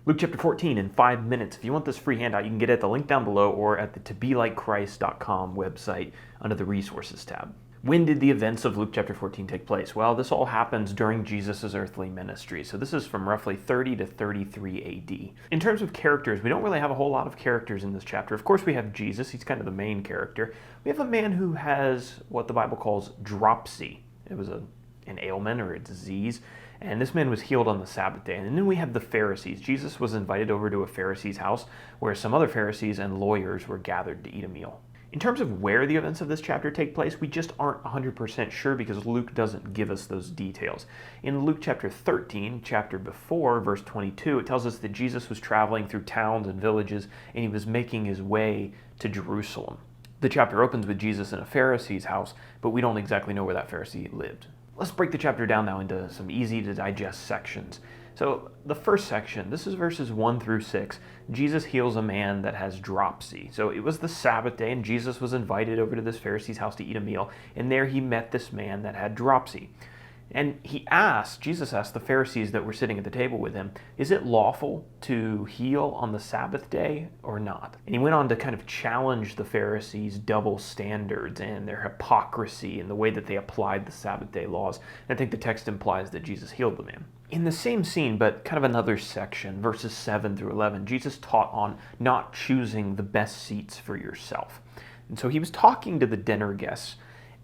Luke chapter 14 in 5 minutes. If you want this free handout, you can get it at the link down below or at the 2BeLikeChrist.com website under the resources tab. When did the events of Luke chapter 14 take place? Well, this all happens during Jesus' earthly ministry. So this is from roughly 30 to 33 AD. In terms of characters, we don't really have a whole lot of characters in this chapter. Of course, we have Jesus. He's kind of the main character. We have a man who has what the Bible calls dropsy. It was an ailment or a disease. And this man was healed on the Sabbath day. And then we have the Pharisees. Jesus was invited over to a Pharisee's house where some other Pharisees and lawyers were gathered to eat a meal. In terms of where the events of this chapter take place, we just aren't 100% sure because Luke doesn't give us those details. In Luke chapter 13, chapter before, verse 22, it tells us that Jesus was traveling through towns and villages and he was making his way to Jerusalem. The chapter opens with Jesus in a Pharisee's house, but we don't exactly know where that Pharisee lived. Let's break the chapter down now into some easy to digest sections. So the first section, this is verses 1 through 6. Jesus heals a man that has dropsy. So it was the Sabbath day and Jesus was invited over to this Pharisee's house to eat a meal. And there he met this man that had dropsy. And Jesus asked the Pharisees that were sitting at the table with him, is it lawful to heal on the Sabbath day or not? And he went on to kind of challenge the Pharisees' double standards and their hypocrisy in the way that they applied the Sabbath day laws. And I think the text implies that Jesus healed the man. In the same scene, but kind of another section, verses 7 through 11, Jesus taught on not choosing the best seats for yourself. And so he was talking to the dinner guests,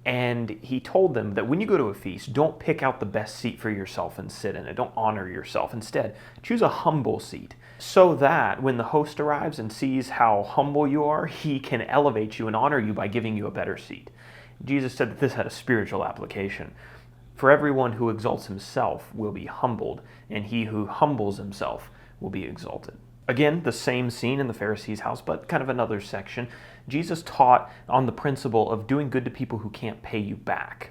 and he told them that when you go to a feast, don't pick out the best seat for yourself and sit in it. Don't honor yourself. Instead, choose a humble seat so that when the host arrives and sees how humble you are, he can elevate you and honor you by giving you a better seat. Jesus said that this had a spiritual application. For everyone who exalts himself will be humbled, and he who humbles himself will be exalted. Again, the same scene in the Pharisee's house, but kind of another section. Jesus taught on the principle of doing good to people who can't pay you back.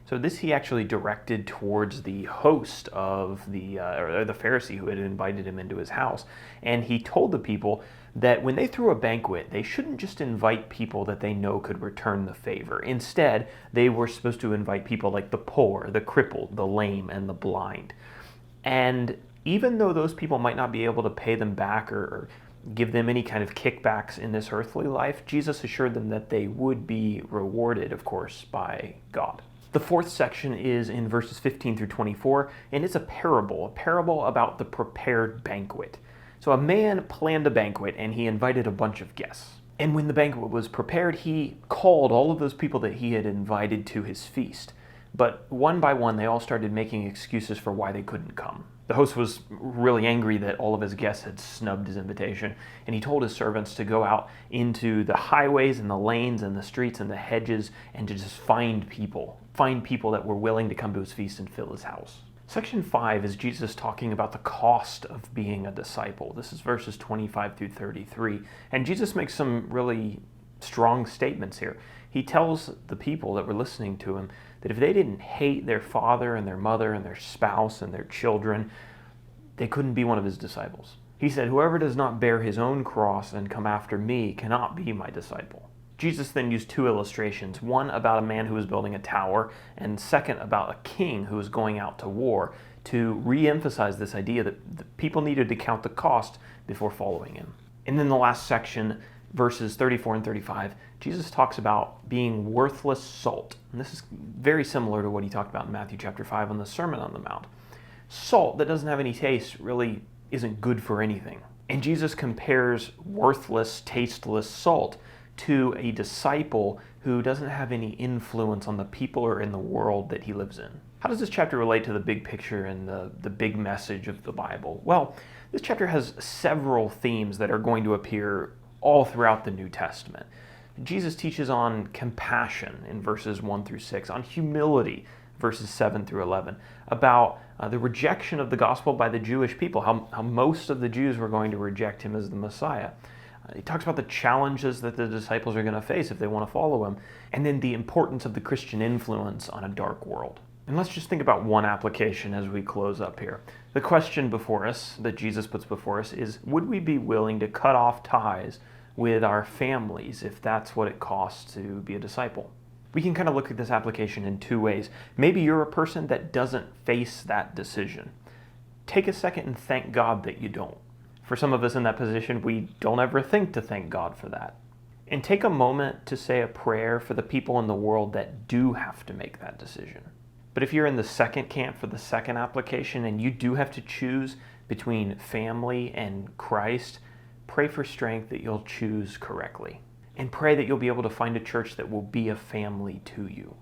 So this he actually directed towards the host of the Pharisee who had invited him into his house. And he told the people that when they threw a banquet, they shouldn't just invite people that they know could return the favor. Instead, they were supposed to invite people like the poor, the crippled, the lame, and the blind. And even though those people might not be able to pay them back or give them any kind of kickbacks in this earthly life, Jesus assured them that they would be rewarded, of course, by God. The fourth section is in verses 15 through 24, and it's a parable about the prepared banquet. So a man planned a banquet, and he invited a bunch of guests. And when the banquet was prepared, he called all of those people that he had invited to his feast. But one by one, they all started making excuses for why they couldn't come. The host was really angry that all of his guests had snubbed his invitation, and he told his servants to go out into the highways and the lanes and the streets and the hedges and to just find people that were willing to come to his feast and fill his house. Section 5 is Jesus talking about the cost of being a disciple. This is verses 25 through 33, and Jesus makes some really strong statements here. He tells the people that were listening to him that if they didn't hate their father and their mother and their spouse and their children, they couldn't be one of his disciples. He said, whoever does not bear his own cross and come after me cannot be my disciple. Jesus then used two illustrations, one about a man who was building a tower, and second about a king who was going out to war, to re-emphasize this idea that the people needed to count the cost before following him. And then the last section, verses 34 and 35, Jesus talks about being worthless salt. And this is very similar to what he talked about in Matthew chapter 5 on the Sermon on the Mount. Salt that doesn't have any taste really isn't good for anything. And Jesus compares worthless, tasteless salt to a disciple who doesn't have any influence on the people or in the world that he lives in. How does this chapter relate to the big picture and the big message of the Bible? Well, this chapter has several themes that are going to appear all throughout the New Testament. Jesus teaches on compassion in verses 1 through 6, on humility, verses 7 through 11, about the rejection of the gospel by the Jewish people, how most of the Jews were going to reject him as the Messiah. He talks about the challenges that the disciples are going to face if they want to follow him, and then the importance of the Christian influence on a dark world. And let's just think about one application as we close up here. The question before us, that Jesus puts before us, is would we be willing to cut off ties with our families if that's what it costs to be a disciple? We can kind of look at this application in two ways. Maybe you're a person that doesn't face that decision. Take a second and thank God that you don't. For some of us in that position, we don't ever think to thank God for that. And take a moment to say a prayer for the people in the world that do have to make that decision. But if you're in the second camp for the second application and you do have to choose between family and Christ, pray for strength that you'll choose correctly. And pray that you'll be able to find a church that will be a family to you.